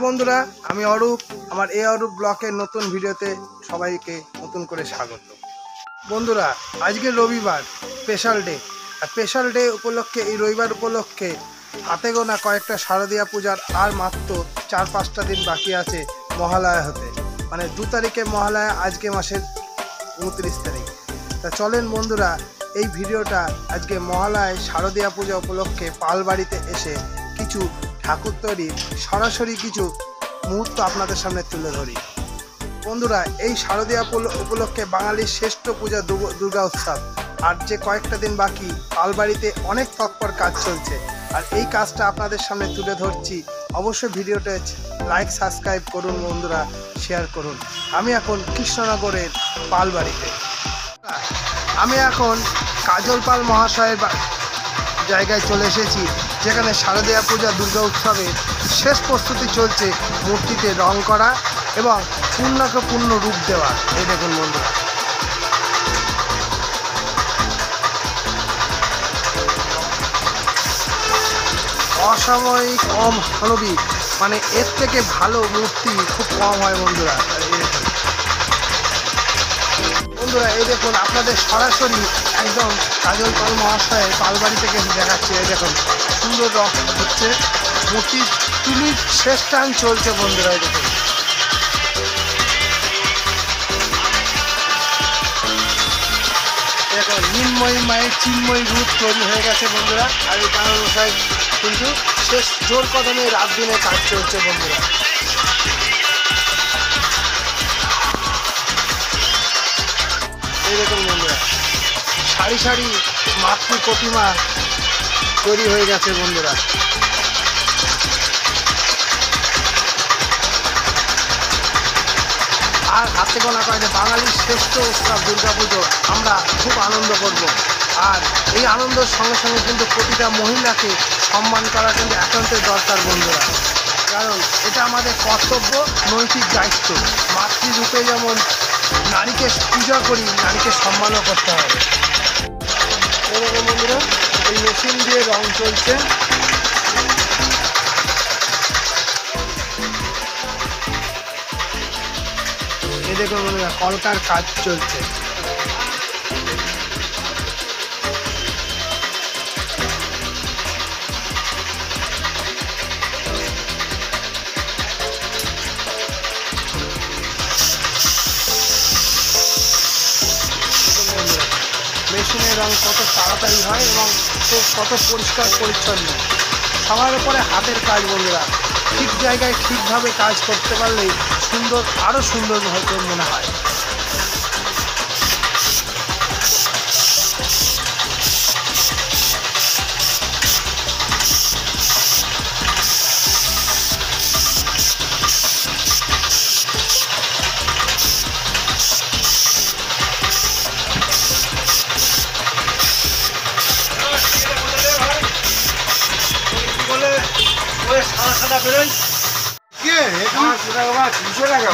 বন্ধুরা, আমি অরূপ। আমার এই অরূপ ব্লকের নতুন ভিডিওতে সবাইকে নতুন করে স্বাগত। বন্ধুরা, আজকে রবিবার, স্পেশাল ডে। আর স্পেশাল ডে উপলক্ষে, এই রবিবার উপলক্ষে হাতে গোনা কয়েকটা শারদীয়া পূজার আর মাত্র 4-5টা দিন বাকি আছে মহালয়া হতে। মানে 2 তারিখে মহালয়া, আজকে মাসের 29 তারিখ। তা চলেন বন্ধুরা, এই ভিডিওটা আজকে মহালয়ায় শারদীয়া পূজা উপলক্ষে পালবাড়িতে এসে কিছু ঠাকুর তৈরির সরাসরি কিছু মুহূর্ত আপনাদের সামনে তুলে ধরি। বন্ধুরা, এই শারদীয়া উপলক্ষে বাঙালির শ্রেষ্ঠ পূজা দুর্গা উৎসব। আর যে কয়েকটা দিন বাকি, পালবাড়িতে অনেক তৎপর কাজ চলছে। আর এই কাজটা আপনাদের সামনে তুলে ধরছি। অবশ্যই ভিডিওটা লাইক, সাবস্ক্রাইব করুন বন্ধুরা, শেয়ার করুন। আমি এখন কৃষ্ণনগরের পালবাড়িতে। আমি এখন কাজল পাল মহাশয়ের জায়গায় চলে এসেছি, যেখানে শারদীয়া পূজা দুর্গা উৎসবের শেষ প্রস্তুতি চলছে। মূর্তিতে রং করা এবং পূর্ণকে পূর্ণ রূপ দেওয়া। এই দেখুন বন্ধুরা, অসাময়িক মানবিক, মানে এর থেকে ভালো মূর্তি খুব কম হয় বন্ধুরা। বন্ধুরা, এই দেখুন, আপনাদের সরাসরি একদম কাজল পাল মহাশয়ের পালবাড়ি থেকে দেখাচ্ছি। এই দেখুন, সুন্দর রং হচ্ছে, মূর্তির তুলির শেষ টান চলছে বন্ধুরা। এই দেখুন, দেখুন নির্ময়ী মায়ের চিন্ময়ী রূপ তৈরি হয়ে গেছে বন্ধুরা। আর এই কাজল মশাই কিন্তু শেষ জোর কদমে রাত দিনে কাজ চলছে বন্ধুরা। এই দেখুন বন্ধুরা, সারি সারি মাতৃ প্রতিমা তৈরি হয়ে গেছে বন্ধুরা। আর হাতে গোনা কয়েকটা বাঙালির শ্রেষ্ঠ উৎসব দুর্গা পুজো আমরা খুব আনন্দ করব। আর এই আনন্দের সঙ্গে সঙ্গে কিন্তু প্রতিটা মহিলাকে সম্মান করা কিন্তু একান্তই দরকার বন্ধুরা। কারণ এটা আমাদের কর্তব্য, নৈতিক দায়িত্ব। মাতৃরূপে যেমন নারীকে পূজা করি, নারীকে সম্মানও করতে হবে। এরকম বন্ধুরা, এই মেশিন দিয়ে রং চলছে। এই দেখুন বন্ধুরা, কলকার কাজ চলছে। মেশিনের রং কত তাড়াতাড়ি হয় এবং কত পরিষ্কার পরিচ্ছন্ন। সবার উপরে হাতের কাজ বন্ধুরা। ঠিক জায়গায় ঠিকভাবে কাজ করতে পারলেই সুন্দর, আরও সুন্দর হয়তো মনে হয়।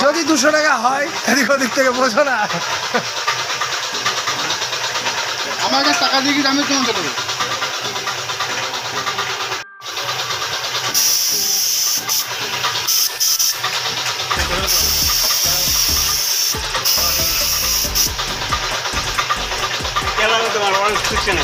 যদি 200 টাকা হয়, এদিক ওদিক থেকে বোঝো না। আমার কাছে টাকা দিয়ে কি আমি তোমাকে দেবো। তোমার অনেক শিখছে না।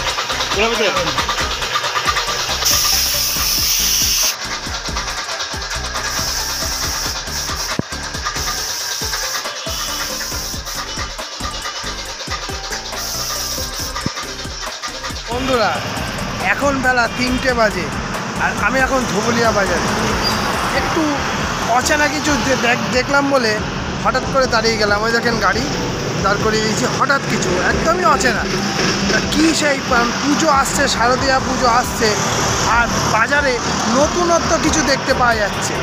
বন্ধুরা, এখন বেলা 3টে বাজে আর আমি এখন ধুবুলিয়া বাজারে। একটু অচেনা কিছু দেখলাম বলে হঠাৎ করে দাঁড়িয়ে গেলাম। ওই দেখেন গাড়ি দাঁড় করিয়ে দিয়েছি, হঠাৎ কিছু একদমই অচেনা। কী সেই পুজো আসছে, শারদীয়া পুজো আসছে, আর বাজারে নতুনত্ব কিছু দেখতে পাওয়া যাচ্ছে।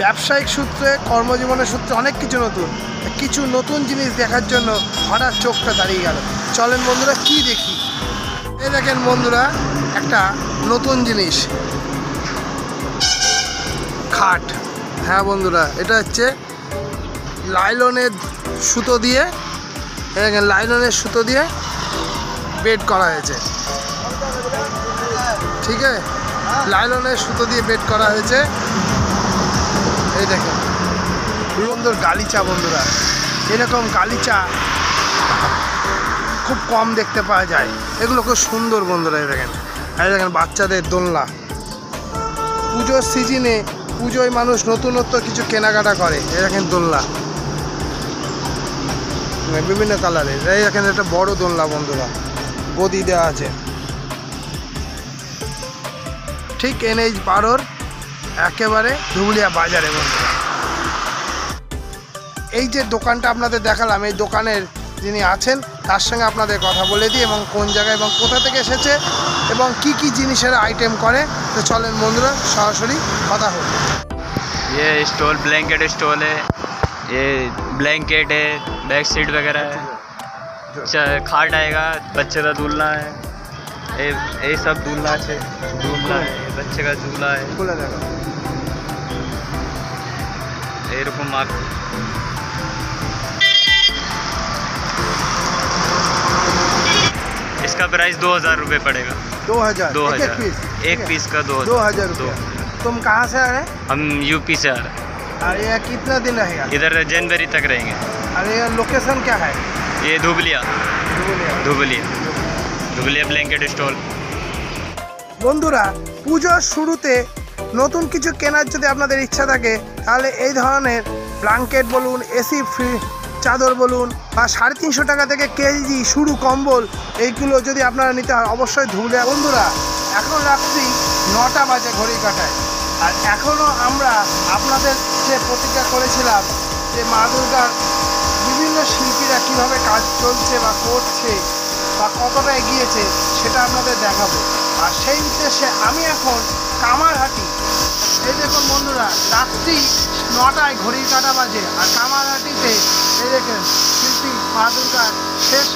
ব্যবসায়িক সূত্রে, কর্মজীবনের সূত্রে অনেক কিছু নতুন, কিছু নতুন জিনিস দেখার জন্য হঠাৎ চোখটা দাঁড়িয়ে গেল। চলেন বন্ধুরা কি দেখি। এই দেখেন বন্ধুরা, একটা নতুন জিনিস, খাট। হ্যাঁ বন্ধুরা, এটা হচ্ছে লাইলনের সুতো দিয়ে, দেখেন লাইলনের সুতো দিয়ে বেড করা হয়েছে। ঠিক আছে, লাইলনের সুতো দিয়ে বেড করা হয়েছে। এই দেখেন সুন্দর গালিচা বন্ধুরা, এরকম গালিচা খুব কম দেখতে পাওয়া যায়, এগুলো খুব সুন্দর বন্ধুরা। এই দেখেন বাচ্চাদের দোলনা, পুজোর সিজনে পুজোয় মানুষ নতুনত্ব কিছু কেনাকাটা করে। এই দেখেন দোলনা বিভিন্ন কালারের। এই দেখেন একটা বড় দোলনা বন্ধুরা, গদি দেওয়া আছে, ঠিক NH 12 একেবারে ধুবুলিয়া বাজারে বন্ধুরা। এই যে দোকানটা আপনাদের দেখালাম, এই দোকানের যিনি আছেন তার সঙ্গে আপনাদের কথা বলে দিই, এবং কোন জায়গায় এবং কোথা থেকে এসেছে এবং কি কি জিনিসের আইটেম করে। তো চলেন বন্ধুরা সরাসরি কথা হোক। ये स्टॉल ब्लैंकेट स्टॉल है, ये ब्लैंकेट है, बैक सीट वगैरह है, खाट आएगा, बच्चे का झूलना है, ये सब झूलना है, बच्चे का झूला है, খুলে দেখো। एरकम आप इसका प्राइस 2000 रुपये पड़ेगा। 2000 2000 एक पीस, एक पीस का 2000 रुपया। तुम कहाँ से आ रहे हैं? हम यूपी से आ रहे हैं, और ये कितना दिन रहेगा? इधर जनवरी तक रहेंगे। और ये लोकेशन क्या है? ये धुबलिया ধুবুলিয়া। Dhubulia Dhubulia blanket stall. বন্ধুরা, পুজোর শুরুতে নতুন কিছু কেনার যদি আপনাদের ইচ্ছা থাকে, তাহলে এই ধরনের ব্ল্যাঙ্কেট বলুন, এসি ফ্রি চাদর বলুন, বা 350 টাকা থেকে কেজি শুরু কম্বল, এইগুলো যদি আপনারা নিতে হয় অবশ্যই ধুবুলিয়া। বন্ধুরা, এখন রাত্রি 9টা বাজে ঘড়ি কাটায়, আর এখনও আমরা আপনাদের যে প্রতিজ্ঞা করেছিলাম যে মা দুর্গার বিভিন্ন শিল্পীরা কীভাবে কাজ চলছে বা করছে বা কতটা এগিয়েছে সেটা আপনাদের দেখাবো। আর সেই উদ্দেশ্যে আমি এখন কামারহাটি, এই দেখুন বন্ধুরা, রাত্রি 9টায় ঘড়ির কাঁটা বাজে, আর কামারহাটিতে এই দেখেন শিল্পী মা দুর্গার শেষ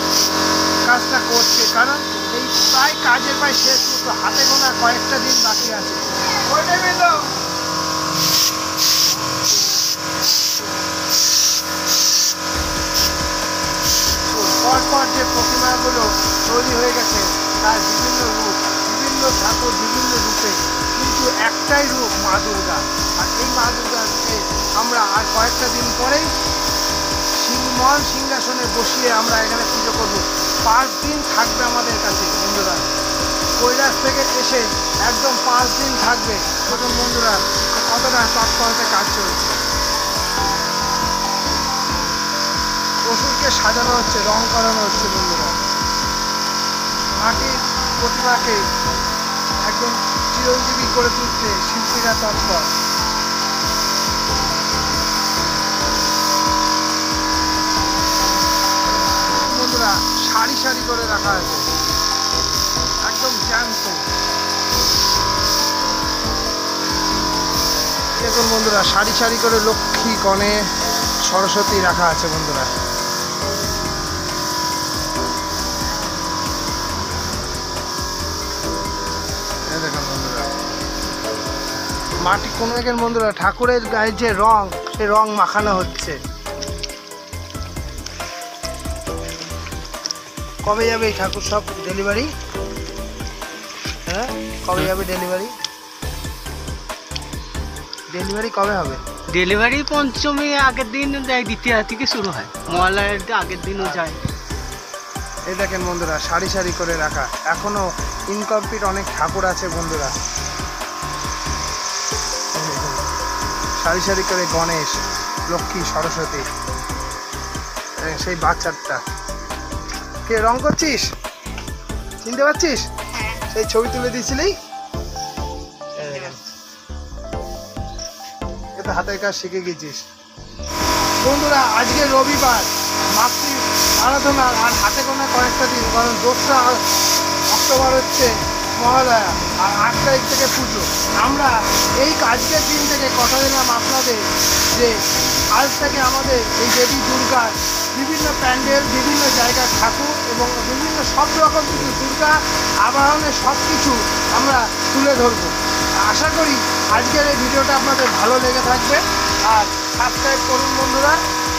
কাজটা করছে, কারণ এই প্রায় কাজের প্রায় শেষ মতো, হাতে গোনা কয়েকটা দিন বাকি আছে। পরপর যে প্রতিমাগুলো তৈরি হয়ে গেছে তার বিভিন্ন রূপ, বিভিন্ন ঠাকুর, বিভিন্ন রূপে, কিন্তু একটাই রূপ মা দুর্গা। আর এই মা দুর্গাকে আমরা আর কয়েকটা দিন পরেই মহান সিংহাসনে বসিয়ে আমরা এখানে পুজো করব। 5 দিন থাকবে আমাদের কাছে বন্ধুরা, কৈলাস থেকে এসে একদম 5 দিন থাকবে। তখন বন্ধুরা কতটা তৎপরতা কাজ চলছে। অসুরকে সাজানো হচ্ছে, রং করানো হচ্ছে বন্ধুরা। মাটির প্রতিমাকে একদম চিরঞ্জীবী করে তুলতে শিল্পীরা তৎপর। বন্ধুরা, সারি সারি করে রাখা হয়েছে, একদম জ্যান্ত। দেখুন বন্ধুরা, সারি সারি করে লক্ষ্মী, গণেশ, সরস্বতী রাখা আছে বন্ধুরা। দেখুন বন্ধুরা, মাটি কোনো দেখেন বন্ধুরা, ঠাকুরের গায়ে যে রং, সেই রং মাখানো হচ্ছে। কবে যাবে এই ঠাকুর সব ডেলিভারি? হ্যাঁ, কবে যাবে ডেলিভারি? ডেলিভারি কবে হবে? ডেলিভারি পঞ্চমী আগের দিন যায়, দ্বিতীয়া থেকে শুরু হয়, মহালয়ার আগের দিনও যায়। এই দেখেন বন্ধুরা, সারি সারি করে রাখা, এখনো ইনকমপ্লিট অনেক ঠাকুর আছে বন্ধুরা। সারি সারি করে গণেশ, লক্ষ্মী, সরস্বতী, সেই বাচ্চাটা। কে রং করছিস? চিনতে পারছিস? সেই ছবি তুলে দিয়েছিলি? এটা হাতের কাজ শিখে গেছিস বন্ধুরা। আজকে রবিবার, মাতৃ আরাধনা আর হাতে গোনা কয়েকটা দিন, কারণ 2রা অক্টোবর হচ্ছে মহালয়া আর 8 তারিখ থেকে পুজো। আমরা এই আজকের দিন থেকে কথা দিলাম আপনাদের যে আজ থেকে আমাদের এই দেবী দুর্গার বিভিন্ন প্যান্ডেল, বিভিন্ন জায়গার ঠাকুর এবং বিভিন্ন সব রকম কিছু দুর্গা আবাহনের সব কিছু আমরা তুলে ধরবো। আশা করি আজকের এই ভিডিওটা আপনাদের ভালো লেগে থাকবে। আর সাবস্ক্রাইব করুন বন্ধুরা,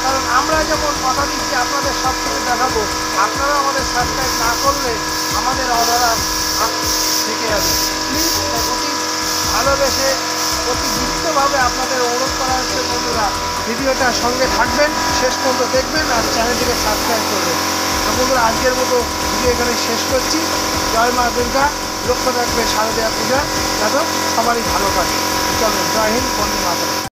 কারণ আমরা যেমন কথা দিচ্ছি আপনাদের সব কিছু দেখাবো, আপনারা আমাদের সাবস্ক্রাইব না করলে আমাদের অধরা থেকে যাবে। প্লিজ অতি ভালোবেসে অতি গুরুত্বভাবে আপনাদের অনুরোধ করা হচ্ছে বন্ধুরা, ভিডিওটার সঙ্গে থাকবেন, শেষ পর্যন্ত দেখবেন আর চ্যানেলটিকে সাবস্ক্রাইব করবেন। তো বন্ধুরা আজকের মতো ভিডিও এখানে শেষ করছি। জয় মা দুর্গা, লক্ষ্য রাখবে শারদীয়া পূজা, যাতে সবারই ভালো কাটে। চলো, জয় হিন্দ, বন্দে মাতরম।